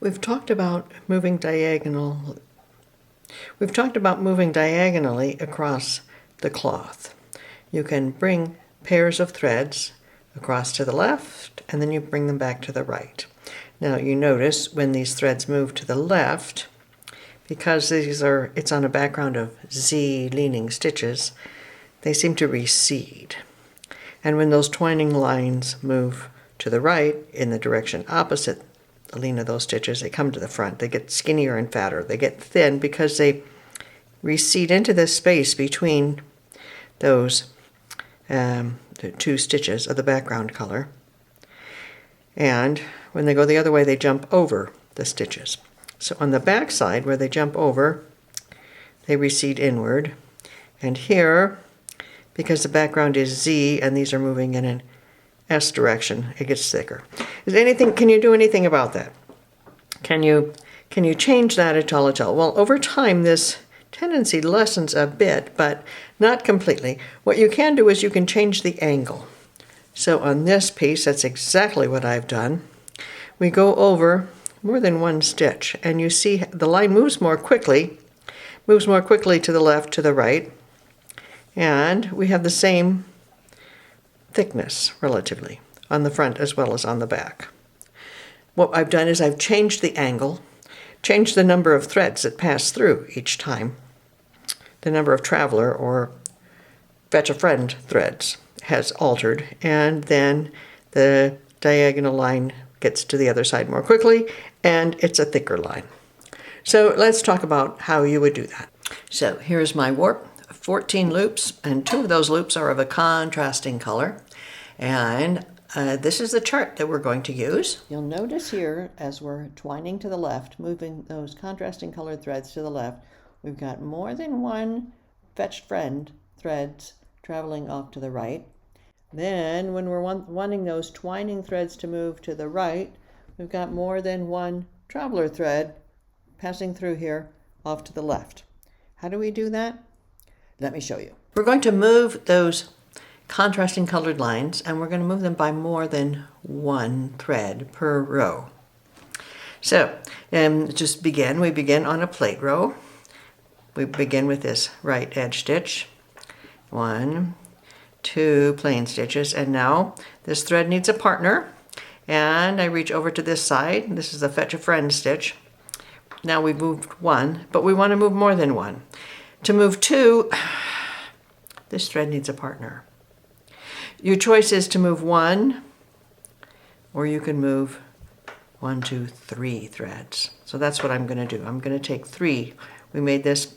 We've talked about moving diagonally across the cloth. You can bring pairs of threads across to the left, and then you bring them back to the right. Now you notice when these threads move to the left, because it's on a background of Z leaning stitches, they seem to recede. And when those twining lines move to the right in the direction opposite the lean of those stitches, they come to the front. They get skinnier and fatter. They get thin because they recede into the space between those the two stitches of the background color. And when they go the other way, they jump over the stitches. So on the back side, where they jump over, they recede inward. And here, because the background is Z and these are moving in an S direction, it gets thicker. Can you do anything about that? Can you change that at all? Well, over time, this tendency lessens a bit, but not completely. What you can do is you can change the angle. So on this piece, that's exactly what I've done. We go over more than one stitch, and you see the line moves more quickly to the left, to the right, and we have the same thickness relatively on the front as well as on the back. What I've done is I've changed the angle, changed the number of threads that pass through each time. The number of traveler or fetch a friend threads has altered, and then the diagonal line gets to the other side more quickly, and it's a thicker line. So let's talk about how you would do that. So here's my warp. 14 loops, and 2 of those loops are of a contrasting color. And this is the chart that we're going to use. You'll notice here, as we're twining to the left, moving those contrasting colored threads to the left, we've got more than one fetched friend threads traveling off to the right. Then when we're wanting those twining threads to move to the right, we've got more than one traveler thread passing through here off to the left. How do we do that? Let me show you. We're going to move those contrasting colored lines, and we're going to move them by more than one thread per row. So we begin on a plate row. We begin with this right edge stitch. 1, 2 plain stitches, and now this thread needs a partner, and I reach over to this side. This is the fetch a friend stitch. Now we've moved 1, but we want to move more than 1. To move 2, this thread needs a partner. Your choice is to move 1, or you can move 1, 2, 3 threads. So that's what I'm going to do. I'm going to take 3. We made this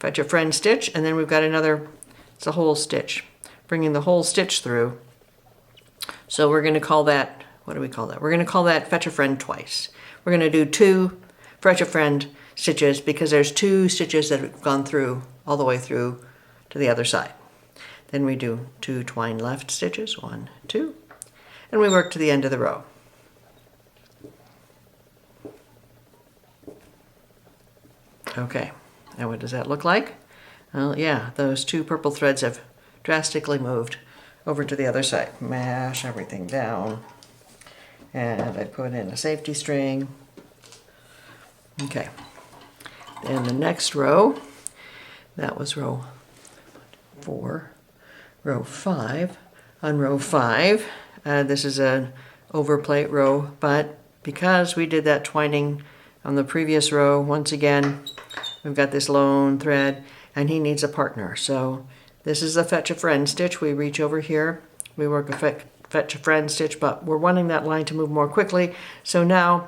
fetch a friend stitch, and then we've got another, it's a whole stitch, bringing the whole stitch through. So we're going to call that, what do we call that? We're going to call that fetch a friend twice. We're going to do 2 fetch a friend stitches because there's 2 stitches that have gone through all the way through to the other side. Then we do 2 twine left stitches, 1, 2, and we work to the end of the row. Okay, now what does that look like? Well, yeah, those 2 purple threads have drastically moved over to the other side. Mash everything down, and I put in a safety string. Okay. In the next row, that was row 4, row 5. On row 5, this is an overplate row, but because we did that twining on the previous row, once again, we've got this lone thread, and he needs a partner. So this is a fetch a friend stitch. We reach over here, we work a fetch a friend stitch, but we're wanting that line to move more quickly. So now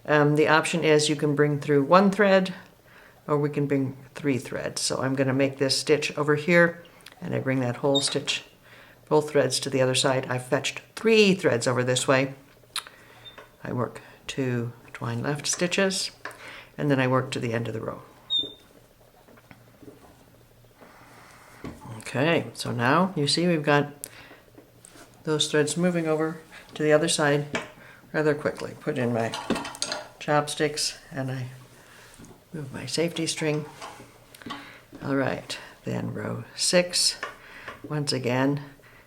the option is you can bring through 1 thread, or we can bring 3 threads. So I'm going to make this stitch over here, and I bring that whole stitch, both threads to the other side. I fetched 3 threads over this way. I work 2 twine left stitches, and then I work to the end of the row. Okay, so now you see we've got those threads moving over to the other side rather quickly. Put in my chopsticks, and I move my safety string. All right, then row 6, once again,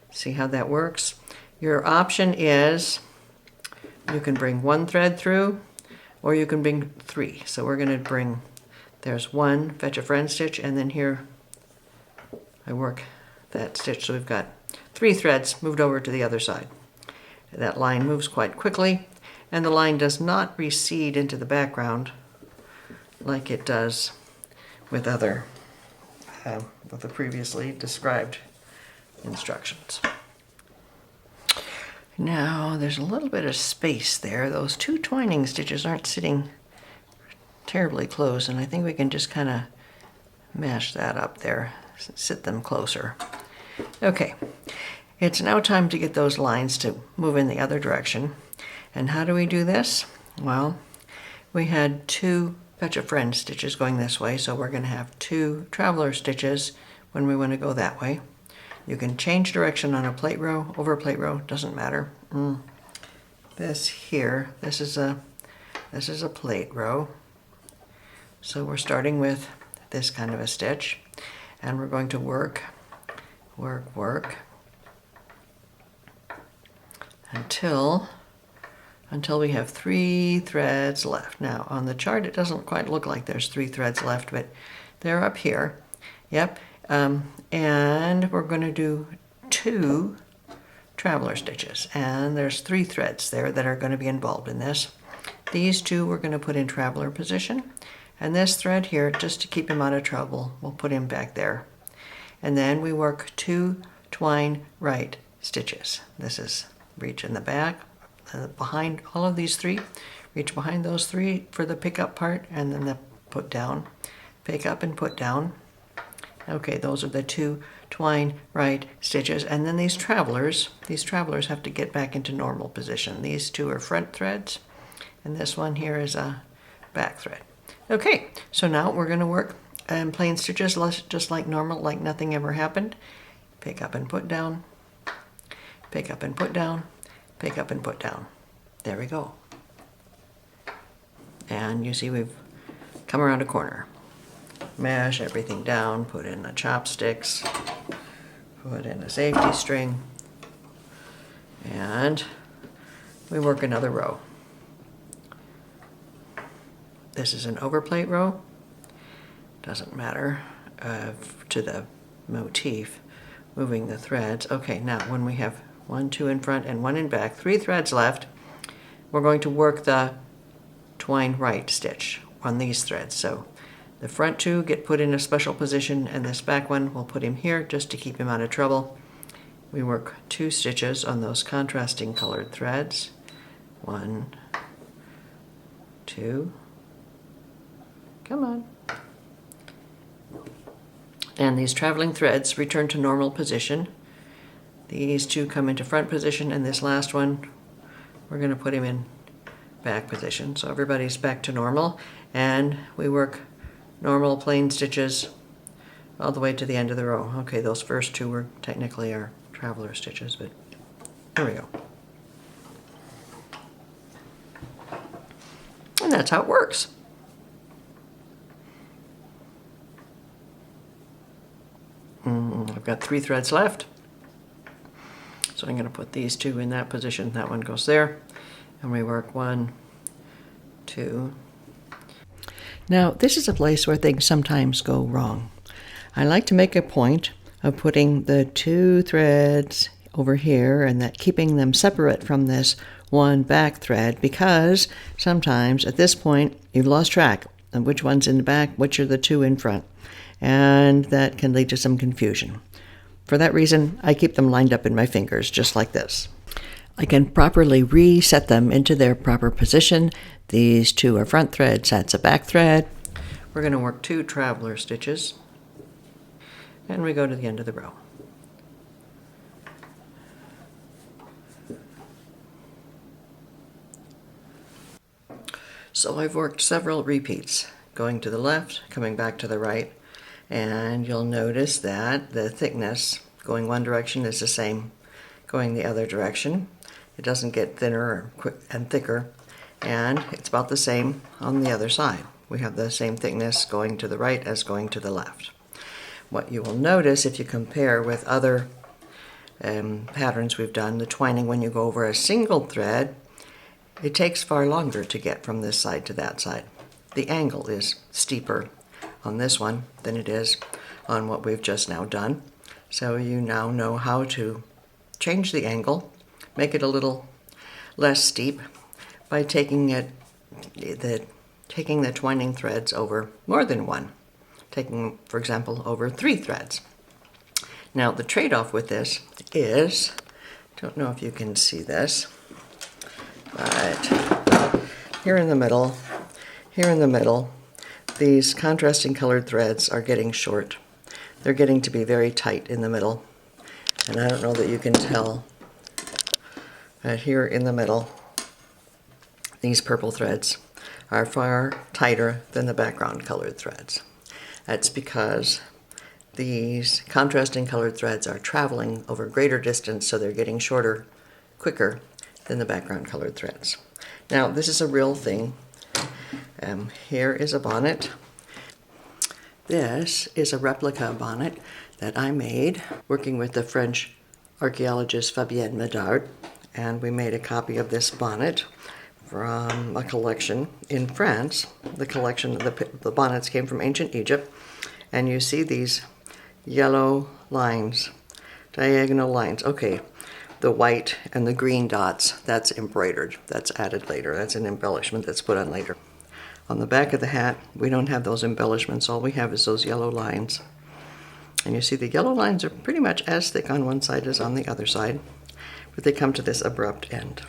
see how that works. Your option is you can bring 1 thread through, or you can bring 3. So we're going to bring, there's 1 fetch a friend stitch, and then here I work that stitch, so we've got 3 threads moved over to the other side. That line moves quite quickly, and the line does not recede into the background like it does with other, with the previously described instructions. Now there's a little bit of space there. Those 2 twining stitches aren't sitting terribly close, and I think we can just kind of mash that up there, sit them closer. Okay, it's now time to get those lines to move in the other direction. And how do we do this? Well, we had 2 fetch a friend stitches going this way, so we're going to have 2 traveler stitches when we want to go that way. You can change direction on a plate row, over plate row, doesn't matter. This here, this is a plate row. So we're starting with this kind of a stitch, and we're going to work until we have 3 threads left. Now on the chart it doesn't quite look like there's 3 threads left, but they're up here. Yep. And we're going to do 2 traveler stitches, and there's 3 threads there that are going to be involved in this. These 2 we're going to put in traveler position, and this thread here, just to keep him out of trouble, we'll put him back there. And then we work 2 twine right stitches. This is reach in the back, behind all of these 3, reach behind those 3 for the pick up part, and then the put down, pick up and put down. Okay, those are the 2 twine right stitches, and then these travelers have to get back into normal position. These 2 are front threads, and this one here is a back thread. Okay, so now we're going to work plain stitches just like normal, like nothing ever happened. Pick up and put down, pick up and put down, pick up and put down. There we go. And you see we've come around a corner. Mash everything down, put in the chopsticks, put in a safety string, and we work another row. This is an overplate row, doesn't matter to the motif, moving the threads. Okay, now when we have 1, 2 in front and 1 in back, 3 threads left, we're going to work the twine right stitch on these threads. So the front 2 get put in a special position, and this back one, we'll put him here just to keep him out of trouble. We work 2 stitches on those contrasting colored threads. 1, 2, come on. And these traveling threads return to normal position. These 2 come into front position, and this last one, we're going to put him in back position. So everybody's back to normal, and we work normal plain stitches all the way to the end of the row. Okay, those first 2 were technically our traveler stitches, but there we go. And that's how it works. I've got 3 threads left, so I'm going to put these 2 in that position. That one goes there, and we work 1, 2. Now, this is a place where things sometimes go wrong. I like to make a point of putting the 2 threads over here and that keeping them separate from this 1 back thread, because sometimes at this point you've lost track of which one's in the back, which are the 2 in front, and that can lead to some confusion. For that reason, I keep them lined up in my fingers just like this. I can properly reset them into their proper position. These 2 are front threads, that's a back thread. We're going to work 2 traveler stitches, and we go to the end of the row. So I've worked several repeats, going to the left, coming back to the right, and you'll notice that the thickness going one direction is the same going the other direction. It doesn't get thinner and thicker, and it's about the same on the other side. We have the same thickness going to the right as going to the left. What you will notice if you compare with other patterns we've done, the twining when you go over a single thread, it takes far longer to get from this side to that side. The angle is steeper on this one than it is on what we've just now done. So you now know how to change the angle, make it a little less steep by taking the twining threads over more than one, taking, for example, over 3 threads. Now the trade-off with this is, don't know if you can see this, but here in the middle, these contrasting colored threads are getting short. They're getting to be very tight in the middle. And I don't know that you can tell, but here in the middle, these purple threads are far tighter than the background colored threads. That's because these contrasting colored threads are traveling over greater distance, so they're getting shorter quicker than the background colored threads. Now, this is a real thing. Here is a bonnet. This is a replica bonnet that I made working with the French archaeologist Fabienne Medard, and we made a copy of this bonnet from a collection in France. The collection of the bonnets came from ancient Egypt, and you see these yellow lines, diagonal lines. Okay, the white and the green dots, that's embroidered. That's added later. That's an embellishment that's put on later. On the back of the hat, we don't have those embellishments. All we have is those yellow lines. And you see the yellow lines are pretty much as thick on one side as on the other side, but they come to this abrupt end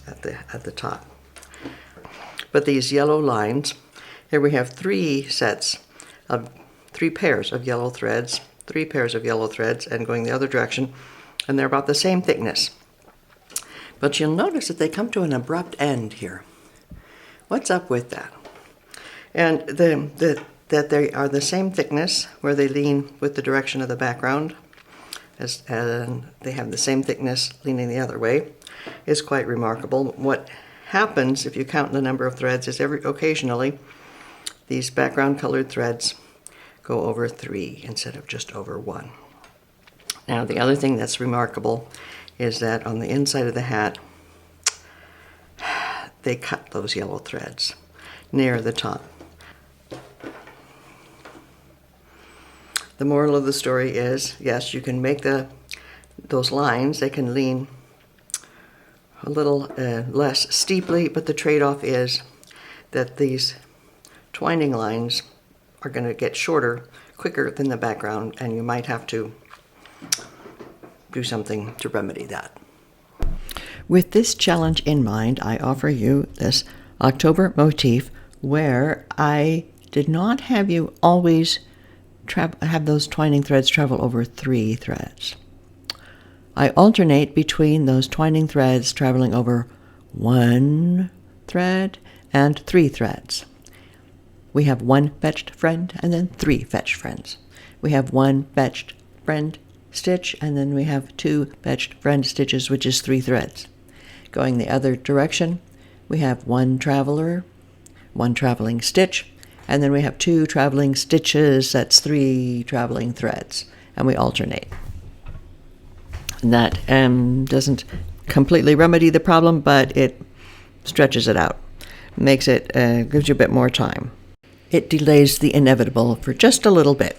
at the top. But these yellow lines, here we have 3 pairs of yellow threads, 3 pairs of yellow threads, and going the other direction, and they're about the same thickness. But you'll notice that they come to an abrupt end here. What's up with that? And that they are the same thickness, where they lean with the direction of the background, and they have the same thickness leaning the other way, is quite remarkable. What happens, if you count the number of threads, is occasionally these background colored threads go over 3 instead of just over 1. Now, the other thing that's remarkable is that on the inside of the hat, they cut those yellow threads near the top. The moral of the story is, yes, you can make those lines, they can lean a little less steeply, but the trade-off is that these twining lines are going to get shorter quicker than the background, and you might have to do something to remedy that. With this challenge in mind, I offer you this October motif where I did not have you always have those twining threads travel over 3 threads. I alternate between those twining threads traveling over 1 thread and 3 threads. We have 1 fetched friend and then 3 fetched friends. We have 1 fetched friend stitch, and then we have 2 fetched friend stitches, which is 3 threads. Going the other direction, we have 1 traveler, 1 traveling stitch, and then we have 2 traveling stitches, that's 3 traveling threads, and we alternate. And that doesn't completely remedy the problem, but it stretches it out, gives you a bit more time. It delays the inevitable for just a little bit.